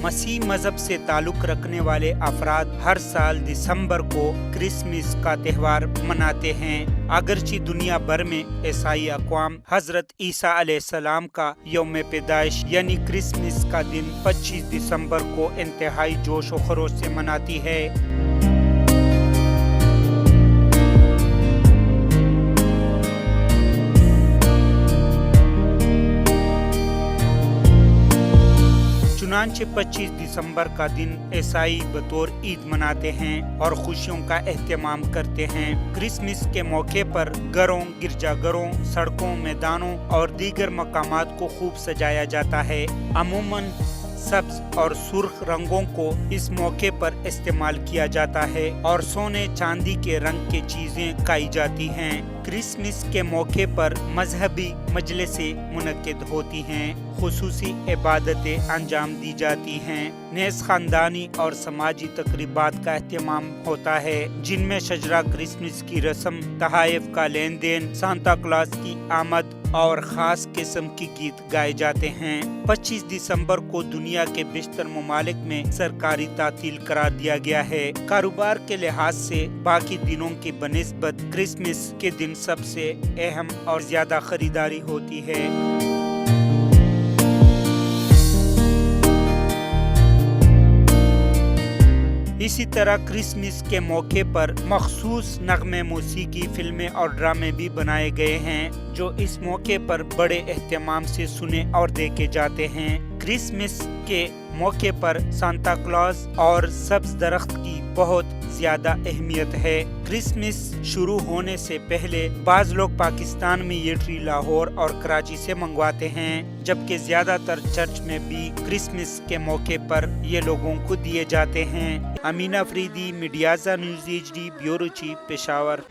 मसीह मजहब से ताल्लुक रखने वाले अफराद हर साल दिसंबर को क्रिसमस का त्यौहार मनाते हैं। अगरचे दुनिया भर में ईसाई अक़वाम हजरत ईसा अलैहिस्सलाम का यौम पैदाइश यानी क्रिसमस का दिन 25 दिसंबर को इंतहाई जोश और खरोश से मनाती है। चुनांचे 25 दिसंबर का दिन ईसाई बतौर ईद मनाते हैं और खुशियों का एहतमाम करते हैं। क्रिसमस के मौके पर घरों, गिरजाघरों, सड़कों, मैदानों और दीगर मकामात को खूब सजाया जाता है। अमूमन सब्ज और सुर्ख रंगों को इस मौके पर इस्तेमाल किया जाता है और सोने चांदी के रंग की चीजें खाई जाती हैं। क्रिसमस के मौके पर मजहबी मजलिसें मुनक्किद होती हैं, खुसूसी इबादतें अंजाम दी जाती हैं, नेज़ खानदानी और समाजी तकरीबात का एहतमाम होता है, जिनमें शजरा क्रिसमस की रस्म, तहाइफ का लेन देन, सांता क्लॉज की आमद और खास किस्म की गीत गाए जाते हैं। 25 दिसंबर को दुनिया के बेशतर ममालिक में सरकारी तातील करार दिया गया है। कारोबार के लिहाज से बाकी दिनों की बनिस्बत क्रिसमस के दिन सबसे अहम और ज्यादा खरीदारी होती है। इसी तरह क्रिसमस के मौके पर मखसूस नगमे मौसीकी फिल्में और ड्रामे भी बनाए गए हैं जो इस मौके पर बड़े एहतमाम से सुने और देखे जाते हैं। क्रिसमस के मौके पर सांता क्लॉज और सब्ज दरख्त की बहुत ज्यादा अहमियत है। क्रिसमस शुरू होने से पहले बाज लोग पाकिस्तान में ये ट्री लाहौर और कराची से मंगवाते हैं, जबकि ज्यादातर चर्च में भी क्रिसमस के मौके पर ये लोगों को दिए जाते हैं। अमीना अफरीदी, मीडियाज़ा news HD, bureau chief, Peshawar.